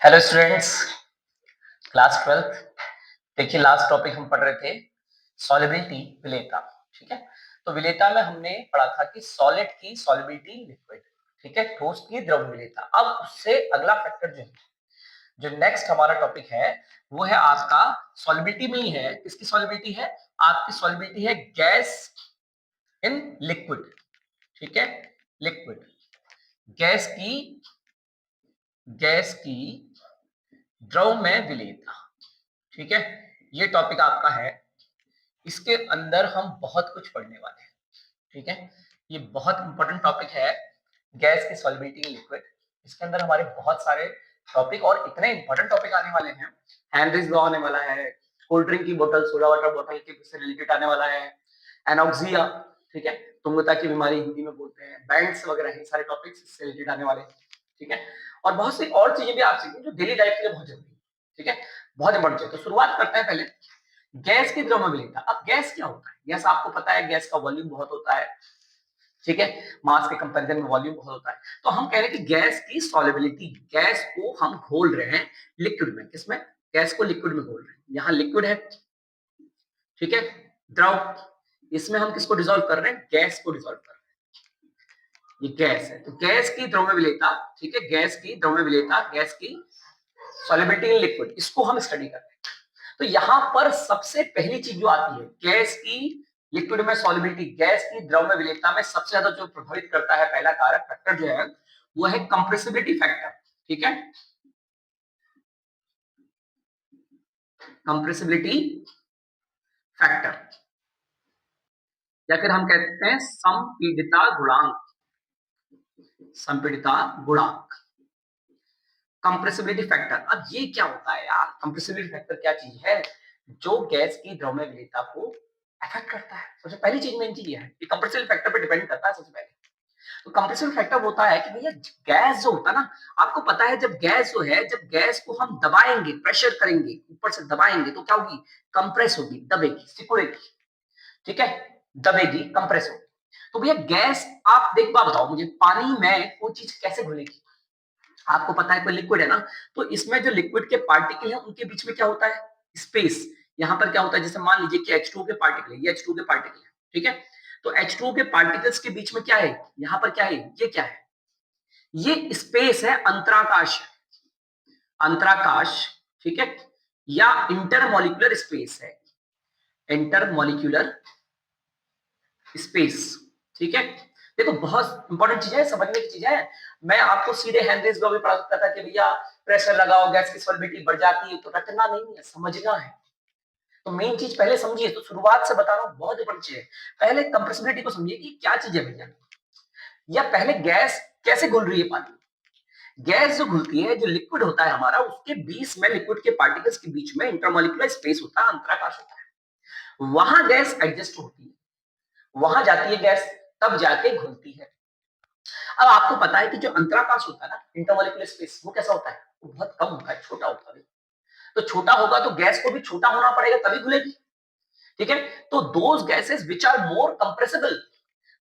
Hello students, class 12। देखिए, last topic हम पढ़ रहे थे सॉल्युबिलिटी विलेयता। ठीक है, तो विलेयता में हमने पढ़ा था कि सॉलिड की सॉल्युबिलिटी लिक्विड, ठीक है, ठोस की द्रव विलेयता। अब उससे अगला फैक्टर जो नेक्स्ट हमारा टॉपिक है वो है आपका सॉल्युबिलिटी में ही है। किसकी सॉल्युबिलिटी है? आपकी सॉल्युबिलिटी है गैस इन लिक्विड। ठीक है, लिक्विड गैस की द्रव में विलेयता। ठीक है, ये टॉपिक आपका है। इसके अंदर हम बहुत कुछ पढ़ने वाले हैं। ठीक है, ये बहुत इंपॉर्टेंट टॉपिक है, गैस की सॉल्युबिलिटी इन लिक्विड। इसके अंदर हमारे बहुत सारे टॉपिक और इतने इंपॉर्टेंट टॉपिक आने वाले हैं। हेनरीज लॉ आने वाला है, कोल्ड ड्रिंक की बोतल, सोडा वाटर बोतल के से रिलेटेड आने वाला है, एनॉक्सिया, ठीक है, तुंगता की बीमारी हिंदी में बोलते हैं, बैंड्स वगैरह, ये सारे टॉपिक्स इससे रिलेटेड आने वाले हैं। ठीक है, और बहुत सी और चीजें भी आप सीखेंगे जो डेली लाइफ के लिए बहुत जरूरी है। ठीक है, बहुत इंपॉर्टेंट है। तो शुरुआत करते हैं पहले गैस की द्रव में विलेयता। अब गैस क्या होता है? गैस आपको पता है, गैस का वॉल्यूम बहुत होता है। ठीक है, मास के कंपैरिजन में वॉल्यूम बहुत होता है। तो हम कह रहे हैं कि गैस की सॉल्युबिलिटी, गैस को हम घोल रहे हैं लिक्विड में। किसमें? गैस को लिक्विड में घोल रहे हैं। यहाँ लिक्विड है, ठीक है, द्रव, इसमें हम किसको डिसॉल्व कर रहे हैं? गैस को डिसॉल्व कर रहे हैं। ये गैस है, तो गैस की द्रव में विलेयता, ठीक है, गैस की द्रव में विलेयता, गैस की सॉल्युबिलिटी इन लिक्विड, इसको हम स्टडी कर रहे हैं। तो यहां पर सबसे पहली चीज जो आती है, गैस की लिक्विड में सॉल्युबिलिटी, गैस की द्रव में विलेयता में सबसे ज्यादा जो प्रभावित करता है, पहला कारक फैक्टर जो है वो है कंप्रेसिबिलिटी फैक्टर। ठीक है, कंप्रेसिबिलिटी फैक्टर, या फिर हम कहते हैं संपीड़िता गुणांक। संपीड़िता गुणांक, कंप्रेसिबिलिटी फैक्टर। अब ये क्या होता है यार? कंप्रेसिबिलिटी फैक्टर क्या चीज है जो गैस की द्रव में विलेयता को अफेक्ट करता है? सबसे पहली चीज मेन चीज ये है, ये कंप्रेसिबिलिटी फैक्टर पर डिपेंड करता है सबसे पहले। तो कंप्रेसिव फैक्टर होता है कि भैया गैस जो होता है ना, आपको पता है, जब गैस जो है, जब गैस को हम दबाएंगे, प्रेशर करेंगे, ऊपर से दबाएंगे, तो क्या होगी? कंप्रेस होगी, दबेगी, सिकुड़ेगी। ठीक है, दबेगी, कंप्रेस होगी। तो भैया गैस, आप देख बात बताओ मुझे, पानी में कोई चीज कैसे घुलेगी? आपको पता है कोई लिक्विड है ना, तो इसमें जो लिक्विड के पार्टिकल हैं उनके बीच में क्या होता है? स्पेस। यहाँ पर क्या होता है, जैसे मान लीजिए कि H2 के पार्टिकल है, ये H2 के पार्टिकल है, ठीक है, तो H2 के पार्टिकल्स के बीच में क्या है? यहाँ पर क्या है? ये क्या है? ये स्पेस है, अंतराकाश। अंतराकाश, ठीक है, या इंटरमोलिकुलर स्पेस है, इंटरमोलिकुलर स्पेस। ठीक है, देखो बहुत इंपॉर्टेंट चीज है, समझने की चीज है। मैं आपको सीधे हेनरीज लॉ भी पढ़ा सकता था कि भैया प्रेशर लगाओ, गैस की सॉल्युबिलिटी बढ़ जाती है, तो रटना नहीं है, समझना है। तो मेन चीज पहले समझिए, तो शुरुआत से बता रहा हूँ, बहुत इंपॉर्टेंट चीज है। पहले कंप्रेसिबिलिटी को समझिए कि क्या चीज है भैया, या पहले गैस कैसे घुल रही है पानी। गैस जो घुलती है, जो लिक्विड होता है हमारा, उसके बीच में, लिक्विड के पार्टिकल्स के बीच में इंटरमोलिकुलर स्पेस होता है, अंतराकाश होता है। वहां गैस एडजस्ट होती है, वहां जाती है गैस, तब जाके घुलती है। अब आपको पता है कि जो अंतराकाश होता है ना, इंटरमोलिकुलर स्पेस, वो कैसा होता है? वो बहुत कम होता है, छोटा होता है। तो छोटा होगा तो गैस को भी छोटा होना पड़ेगा तभी घुलेगी। ठीक है, तो those gases which are more compressible,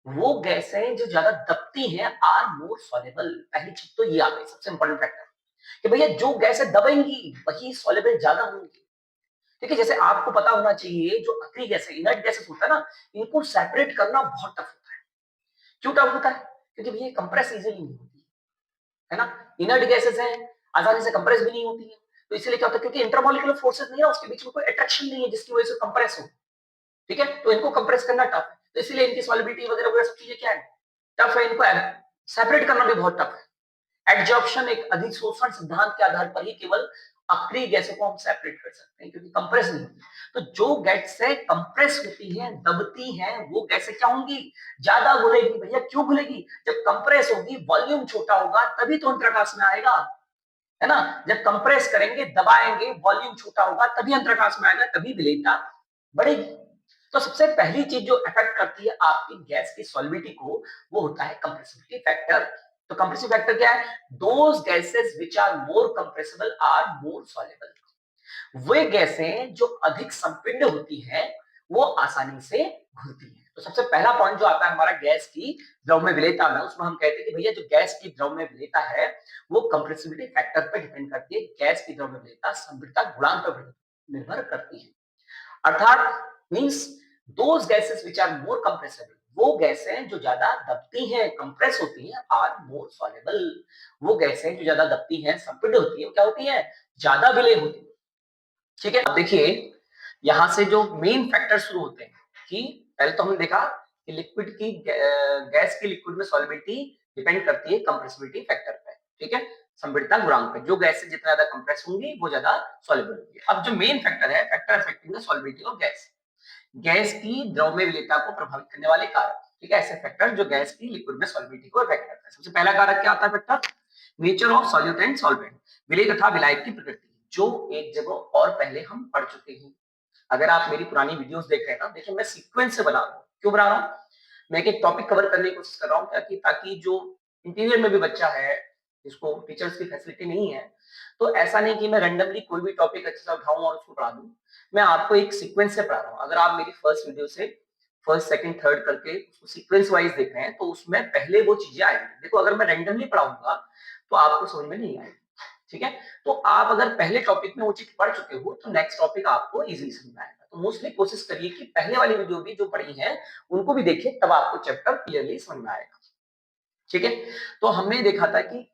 वो गैसें जो ज्यादा दबती हैं, आर मोर सॉल्युबल। पहली चीज तो ये आ गई, सबसे इंपॉर्टेंट फैक्टर, कि भैया जो गैसें दबेंगी वही सॉल्युबल ज्यादा होंगी। ठीक है, जैसे आपको पता होना चाहिए, जो अक्रिय गैस है, इनर्ट गैसेस होता है ना, इनको सेपरेट करना बहुत टफ होता है। क्यों टफ होता है? क्योंकि भैया कंप्रेस इजीली नहीं होती है ना, इनर्ट गैसेस हैं, आसानी से कंप्रेस भी नहीं होती है। तो इसलिए क्या होता है? क्योंकि इंटरमोलिकुलर फोर्सेस नहीं है, उसके बीच में कोई अट्रैक्शन नहीं है जिसकी वजह से कंप्रेस हो। ठीक है, तो इनको कंप्रेस करना टफ है, तो इसलिए इनकी सॉल्युबिलिटी वगैरह वगैरह सब चीजें क्या है? टफ है, इनको सेपरेट करना भी बहुत टफ है। एडजॉर्प्शन, एक अधिशोषण सिद्धांत के आधार पर ही केवल अक्रिय गैसों को हम सेपरेट कर सकते हैं, क्योंकि कंप्रेस नहीं होती। तो जो गैसें कंप्रेस होती हैं, दबती हैं, वो गैसें क्या होंगी? ज्यादा घुलेगी। भैया क्यों घुलेगी? जब कंप्रेस होगी, वॉल्यूम छोटा होगा, तभी तो अंतराकाश में आएगा, है ना। जब कंप्रेस करेंगे, दबाएंगे, वॉल्यूम छोटा होगा, तभी अंतराकाश में आएगा, तभी विलेयता बढ़ेगी। तो सबसे पहली चीज जो अफेक्ट करती है आपकी गैस की सॉल्युबिलिटी को, वो होता है कंप्रेसिबिलिटी फैक्टर। तो कंप्रेसिव फैक्टर क्या है? Those gases which are more compressible are more soluble. वे गैसें जो अधिक संपीड्य होती हैं, वो आसानी से घुलती हैं। तो सबसे पहला पॉइंट जो आता है हमारा गैस की द्रव में विलेयता में, उसमें हम कहते हैं कि भैया जो गैस की द्रव में विलेयता है वो कंप्रेसिबिलिटी फैक्टर पर डिपेंड करती है। गैस की द्रव में विलेयता संपीड़ितता गुणांक पर निर्भर करती है। अर्थात means those gases which are more compressible, वो गैसें जो ज्यादा दबती हैं, कंप्रेस होती हैं, आर मोर सॉल्युबल। वो गैसें जो ज्यादा दबती हैं, संपीड़ित होती है, क्या होती है? ज्यादा विलेय होती है। ठीक है, अब देखिए यहां से जो मेन फैक्टर शुरू होते हैं कि पहले तो हमने देखा कि लिक्विड की गैस की लिक्विड में सॉल्युबिलिटी डिपेंड करती है कंप्रेसिबिलिटी फैक्टर पे। ठीक है, संपीड़ितता गुणांक पे। जो गैसें जितना ज्यादा कंप्रेस होंगी वो ज्यादा सॉल्युबल होगी। अब जो मेन फैक्टर है, factor affecting the solubility of gas, gas की द्रव में विलेयता को प्रभावित करने वाले कारक। ठीक है, ऐसे फैक्टर जो गैस की लिक्विड में सॉल्युबिलिटी को अफेक्ट करता है। सबसे पहला कारक क्या आता है factor? Nature of solute and solvent, विलेय तथा विलायक की प्रकृति, जो एक जगह और पहले हम पढ़ चुके हैं। अगर आप मेरी पुरानी वीडियोस देख रहे हैं ना, देखिए मैं सीक्वेंस से बना रहा हूँ। क्यों बना रहा हूँ? मैं एक टॉपिक कवर करने की कोशिश कर रहा हूँ ताकि जो इंटीरियर में भी बच्चा है जिसको टीचर्स की फैसिलिटी नहीं है, तो ऐसा नहीं कि मैं रैंडमली कोई भी टॉपिक अच्छे से उठाऊं और उसको पढ़ा दूं। मैं आपको एक सीक्वेंस से पढ़ा रहा हूँ। अगर आप मेरी फर्स्ट वीडियो से फर्स्ट सेकंड थर्ड करके उसको सीक्वेंस वाइज देख रहे हैं तो उसमें पहले वो चीजें आएंगी। देखो अगर मैं रैंडमली पढ़ाऊंगा तो आपको समझ में नहीं आएगी। ठीक है, तो आप अगर पहले टॉपिक में वो चीज पढ़ चुके हो तो नेक्स्ट टॉपिक आपको इजीली समझ में आएगा। तो मोस्टली कोशिश करिए कि पहले वाली वीडियो भी जो पढ़ी है उनको भी देखिए, तब आपको चैप्टर क्लियरली समझ में आएगा। ठीक है, तो हमने देखा था कि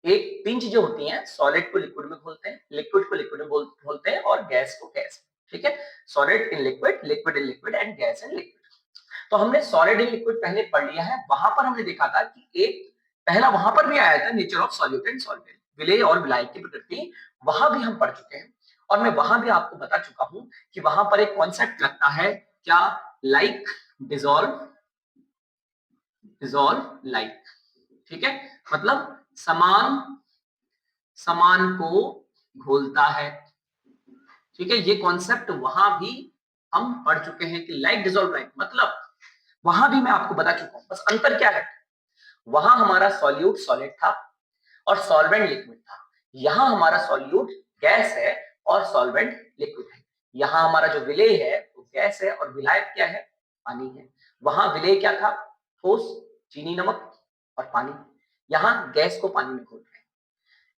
एक तीन चीजें होती हैं, सॉलिड को लिक्विड में घोलते हैं, लिक्विड को लिक्विड में घोलते हैं और गैस को गैस। ठीक है, solid in liquid, liquid in liquid and gas in liquid. तो हमने सॉलिड इन लिक्विड पहले पढ़ लिया है। वहां पर हमने देखा था कि एक पहला वहां पर भी आया था nature of solute and solvent, विलेय और विलायक की प्रकृति, वहां भी हम पढ़ चुके हैं। और मैं वहां भी आपको बता चुका हूं कि वहां पर एक कॉन्सेप्ट लगता है क्या? Like dissolve, dissolve like. ठीक है, मतलब समान समान को घोलता है। ठीक है, ये कॉन्सेप्ट वहां भी हम पढ़ चुके हैं कि लाइक डिसॉल्व लाइक, मतलब वहां भी मैं आपको बता चुका हूं। बस अंतर क्या है? वहां हमारा सॉल्यूट सॉलिड था और सॉल्वेंट लिक्विड था। यहां हमारा सॉल्यूट गैस है और सॉल्वेंट लिक्विड है। यहां हमारा जो विलेय है वो गैस है और विलायक क्या है? पानी है। वहां विलेय क्या था? ठोस, चीनी, नमक और पानी। यहां गैस को पानी में घोल रहे हैं।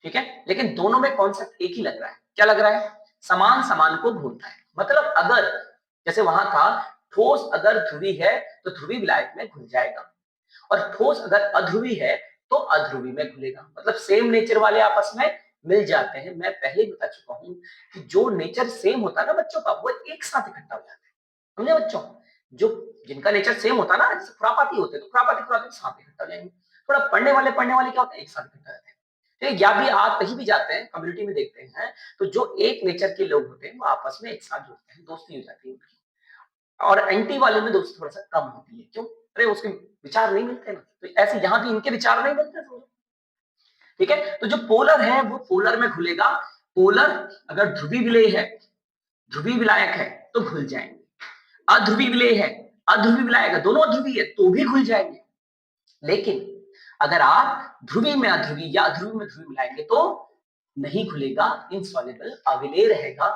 ठीक है, लेकिन दोनों में कॉन्सेप्ट एक ही लग रहा है। क्या लग रहा है? समान समान को घोलता है। मतलब अगर जैसे वहां था ठोस अगर ध्रुवी है तो ध्रुवी विलायक में घुल जाएगा, और ठोस अगर अध्रुवी है तो अध्रुवी में घुलेगा। मतलब सेम नेचर वाले आपस में मिल जाते हैं। मैं पहले ही बता चुका हूं कि जो नेचर सेम होता है ना बच्चों का, वो एक साथ इकट्ठा हो जाते हैं। समझे बच्चों? जो जिनका नेचर सेम होता है ना, जैसे खुरापाती होते हैं तो खुरापाती खुरापाती साथ इकट्ठा हो जाएंगे। थोड़ा पढ़ने वाले क्या होते हैं? एक साथ इकट्ठा रहते हैं। ठीक, या भी आप कहीं भी जाते हैं कम्युनिटी में देखते हैं तो जो एक नेचर के लोग होते हैं वो आपस में एक साथ जुड़ते हैं, दोस्ती हो जाती है उनकी। और एंटी वाले में दोस्ती थोड़ा सा कम होती है। क्यों? अरे उसके विचार नहीं मिलते ना, तो ऐसे यहाँ भी इनके विचार नहीं मिलते। ठीक है, तो जो पोलर है वो पोलर में घुलेगा। पोलर अगर ध्रुवी विलेय है, ध्रुवी विलायक है तो घुल जाएंगे। अध्रुवी विलेय है, अध्रुवी विलायक है, दोनों अध्रुवी है तो भी घुल जाएंगे। लेकिन अगर आप ध्रुवी में अध्रुवी या अध्रुवी में ध्रुवी मिलाएंगे तो नहीं घुलेगा, इनसॉल्युबल, अविलेय रहेगा।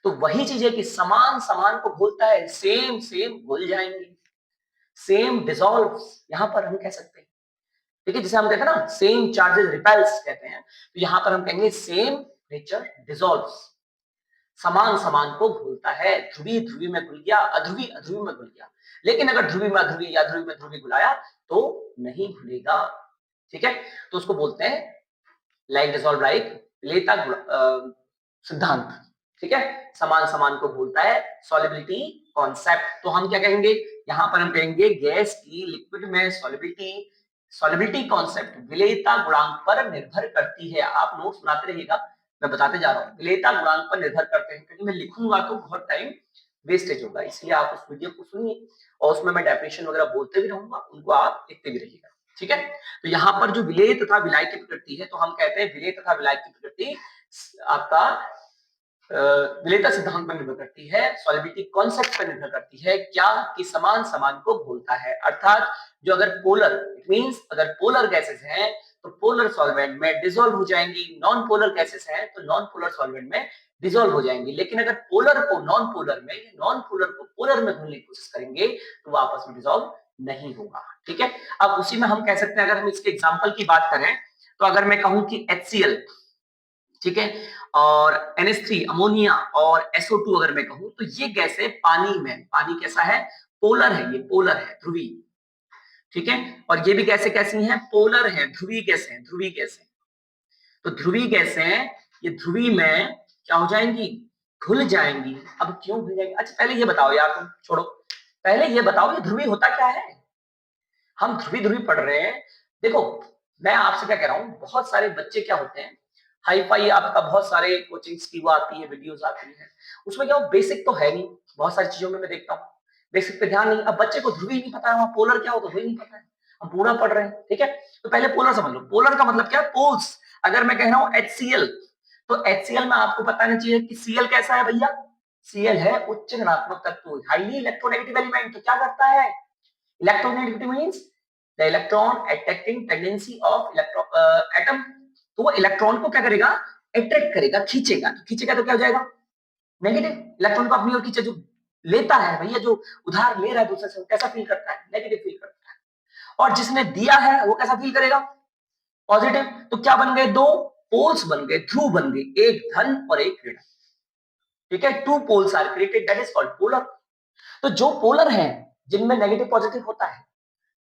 तो वही चीज है कि समान समान को घोलता है, सेम सेम घुल जाएंगे, सेम डिसॉल्व यहां पर हम कह सकते हैं। ठीक है, जैसे हम कहते हैं ना सेम चार्जेस रिपेल्स कहते हैं, तो यहां पर हम कहेंगे सेम नेचर डिसॉल्व्स, समान समान को घुलता है। ध्रुवी ध्रुवी में घुल गया, अध्रुवी अध्रुवी में घुल गया। लेकिन अगर ध्रुवी में अध्रुवी या ध्रुवी में ध्रुवी घुलाया तो नहीं घुलेगा। ठीक है, तो उसको बोलते हैं लाइक डिसॉल्व लाइक, लेता सिद्धांत। ठीक है, समान समान को घोलता है, सॉल्युबिलिटी कॉन्सेप्ट। तो हम क्या कहेंगे? यहां पर हम कहेंगे गैस की लिक्विड में सॉल्युबिलिटी, सॉल्युबिलिटी कॉन्सेप्ट विलेयता गुणांक पर निर्भर करती है। आप नोट्स बनाते रहिएगा, मैं बताते जा रहा हूँ। विलेयता गुणांक पर निर्भर करते हैं, क्योंकि मैं लिखूंगा तो बहुत टाइम वेस्टेज होगा, इसलिए आप उस वीडियो को सुनिए और उसमें मैं डेफिनेशन वगैरह बोलते भी रहूंगा, उनको आप लिखते भी रहिएगा। ठीक है, तो यहाँ पर जो विलेय तथा विलाय की प्रकृति है, तो हम कहते हैं विलेय तथा विलाय की प्रकृति आपका विलेयता सिद्धांत पर निर्भर करती है, सॉल्युबिलिटी कॉन्सेप्ट पर निर्भर करती है। क्या? कि समान समान को घोलता है। अर्थात जो अगर पोलर, इट मींस अगर पोलर गैसेस हैं तो पोलर सॉल्वेंट में डिसॉल्व हो जाएंगी, नॉन पोलर गैसेस हैं तो नॉन पोलर सॉल्वेंट में डिसॉल्व हो जाएंगे। लेकिन अगर पोलर को नॉन पोलर में, नॉन पोलर को पोलर में घुलने की कोशिश करेंगे तो वो आपस में डिसॉल्व नहीं होगा। ठीक है, अब उसी में हम कह सकते हैं, अगर हम इसके एग्जांपल की बात करें तो अगर मैं कहूं कि HCl, ठीक है, और NH3 अमोनिया और SO2 अगर मैं कहूं तो ये गैसें पानी में, पानी कैसा है, पोलर है, ये पोलर है, ध्रुवी। ठीक है, और ये भी गैसें कैसी हैं, पोलर है, ध्रुवी गैसें हैं, ध्रुवी गैसें। तो ध्रुवी गैसें ये ध्रुवी में क्या हो जाएंगी, घुल जाएंगी। अब क्यों घुल जाएंगी, अच्छा पहले ये बताओ यार, तुम छोड़ो, पहले ये बताओ ये ध्रुवी होता क्या है। हम ध्रुवी ध्रुवी पढ़ रहे हैं। देखो मैं आपसे क्या कह रहा हूँ, बहुत सारे बच्चे क्या होते हैं, हाई फाई आपका बहुत सारे कोचिंग्स की वो आती है, वीडियोस आती है, उसमें क्या बेसिक तो है नहीं, बहुत सारी चीजों में मैं देखता हूँ बेसिक पे ध्यान नहीं। अब बच्चे को ध्रुवी नहीं पता है, वहां पोलर क्या होता है वही नहीं पता है, हम पूरा पढ़ रहे हैं। ठीक है, तो पहले पोलर समझ लो, पोलर का मतलब क्या है, पोल्स। अगर मैं कह रहा हूँ HCl, तो HCl में आपको बताना चाहिए कि Cl कैसा है भैया, Cl है उच्च ऋणात्मक तत्व, हाईली इलेक्ट्रोनेगेटिव एलिमेंट। तो क्या करता है, electronegativity means the electron attracting tendency of atom. तो वो इलेक्ट्रॉन को क्या करेगा, अट्रैक्ट करेगा, खींचेगा। तो खींचेगा तो क्या हो जाएगा, नेगेटिव। इलेक्ट्रॉन को अपनी ओर खींचे, जो लेता है भैया, जो उधार ले रहा है दूसरे से, वो कैसा फील करता है, नेगेटिव फील करता है। और जिसने दिया है वो कैसा फील करेगा, पॉजिटिव। तो क्या बन गए, दो पोल्स बन गए, ध्रुव बन गए, एक धन और एक ऋण। ठीक है, two poles are created, that is called polar. तो जो पोलर है, जिनमें नेगेटिव पॉजिटिव होता है,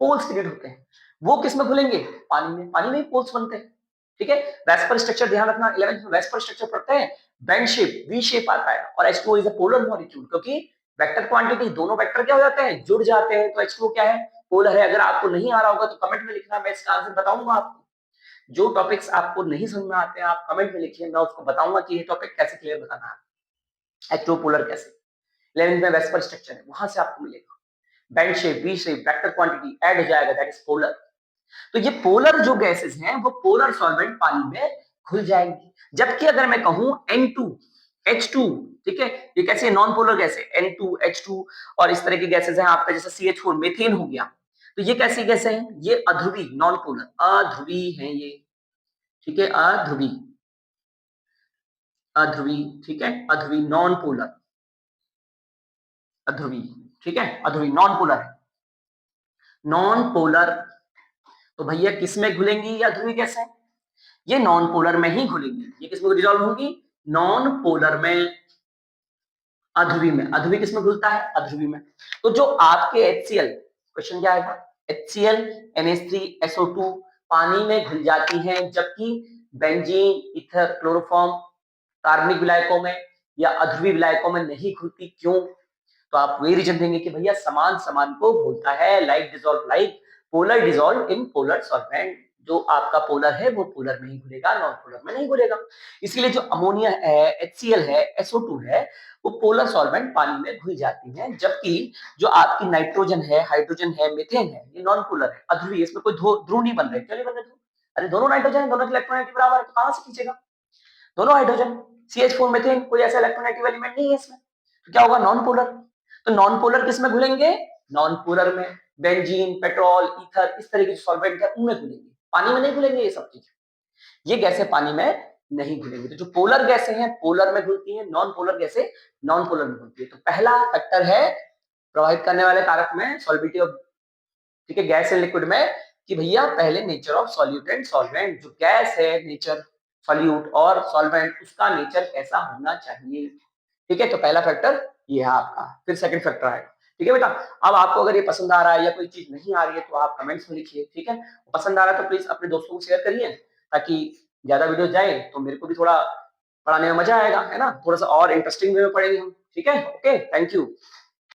पोल्स क्रिएट होते हैं, वो किस में घुलेंगे, पानी में, पानी में ही पोल्स बनते हैं। ठीक है, वेस्पर स्ट्रक्चर ध्यान रखना, 11th में वेस्पर स्ट्रक्चर पढ़ते हैं, बेंड शेप, वी शेप आता है, और H2O is a polar molecule, क्योंकि वेक्टर क्वांटिटी, दोनों वेक्टर क्या हो जाते हैं, जुड़ जाते हैं। तो H2O क्या है, पोलर है। अगर आपको नहीं आ रहा होगा तो कमेंट में लिखना, मैं इसका आंसर बताऊंगा आपको। जो टॉपिक्स आपको नहीं समझ में आते हैं आप कमेंट में लिखिए, मैं उसको बताऊंगा कि ये टॉपिक कैसे क्लियर बताना है, H2O पोलर कैसे। 11th में वेस्पर स्ट्रक्चर है, वहां से आपको मिलेगा। Bend shape, V shape, vector quantity add हो जाएगा, दैट इज पोलर। तो ये पोलर जो गैसेस हैं वो पोलर सॉल्वेंट पानी में घुल जाएंगी। जबकि अगर मैं कहूं N2 H2, ठीक है, ये कैसे नॉन पोलर गैस है, N2 H2 और इस तरह की गैसेस हैं आपका, जैसे CH4 मीथेन हो गया। तो ये कैसी गैसें हैं, ये अध्रुवी, नॉन पोलर, अध्रुवी हैं ये। ठीक है, अध्रुवी, अध्रुवी, ठीक है, अध्रुवी नॉन पोलर, अध्रुवी, ठीक है, अध्रुवी नॉन पोलर है, नॉन पोलर। तो भैया किस में घुलेंगी ये अध्रुवी गैसें, ये नॉन पोलर में ही घुलेंगी। ये किसमें डिसॉल्व होंगी, नॉन पोलर में, अध्रुवी में। अध्रुवी किसमें घुलता है, अध्रुवी में। तो जो आपके HCl, क्वेश्चन क्या आएगा, HCl NH3 SO2 पानी में घुल जाती हैं, जबकि बेंजीन, ईथर, क्लोरोफॉर्म कार्बनिक विलायकों में या अध्रुवी विलायकों में नहीं घुलती, क्यों। तो आप वही रीजन देंगे कि भैया समान समान को घुलता है, like dissolve like, polar dissolve in polar solvent. जो आपका पोलर है वो पोलर में ही घुलेगा, नॉन पोलर में नहीं घुलेगा। इसीलिए जो अमोनिया है, HCl है, SO2 है, वो पोलर सॉल्वेंट पानी में घुल जाती हैं। जबकि जो आपकी नाइट्रोजन है, हाइड्रोजन है, मीथेन है, ये नॉन पोलर है, अध्रुवीय, इसमें कोई ध्रुव नहीं बन रहे। क्यों नहीं बन रहे ध्रुव, अरे दोनों नाइट्रोजन है, दोनों की इलेक्ट्रोनेगेटिव बराबर है, तो कहां से खींचेगा, दोनों हाइड्रोजन, CH4 मीथेन, कोई ऐसा इलेक्ट्रोनेगेटिव एलिमेंट नहीं है इसमें, तो क्या होगा, नॉन पोलर। तो नॉन पोलर किस में घुलेंगे, नॉन पोलर में, बेंजीन, पेट्रोल, ईथर, इस तरह के सॉल्वेंट है उनमें घुलेंगे, पानी में नहीं घुलेंगे ये सब चीज। ये गैसें पानी में नहीं घुलेंगी। तो जो पोलर गैसें हैं पोलर में घुलती हैं, नॉन पोलर गैसें नॉन पोलर में घुलती है। तो पहला फैक्टर है प्रभावित करने वाले कारक में सॉल्बिलिटी ऑफ, ठीक है, गैस एंड लिक्विड में, कि भैया पहले nature of solute and solvent, जो गैस है नेचर, सॉल्यूट और सॉल्वेंट, उसका नेचर कैसा होना चाहिए। ठीक है, तो पहला फैक्टर ये है आपका। फिर सेकंड फैक्टर आएगा। ठीक है बेटा, अब आपको अगर ये पसंद आ रहा है या कोई चीज नहीं आ रही है तो आप कमेंट्स में लिखिए। ठीक है, पसंद आ रहा है तो प्लीज अपने दोस्तों को शेयर करिए, ताकि ज्यादा वीडियो जाए तो मेरे को भी थोड़ा पढ़ाने में मजा आएगा, है ना, थोड़ा सा और इंटरेस्टिंग वे में पढ़ेंगे हम। ठीक है, ओके, थैंक यू।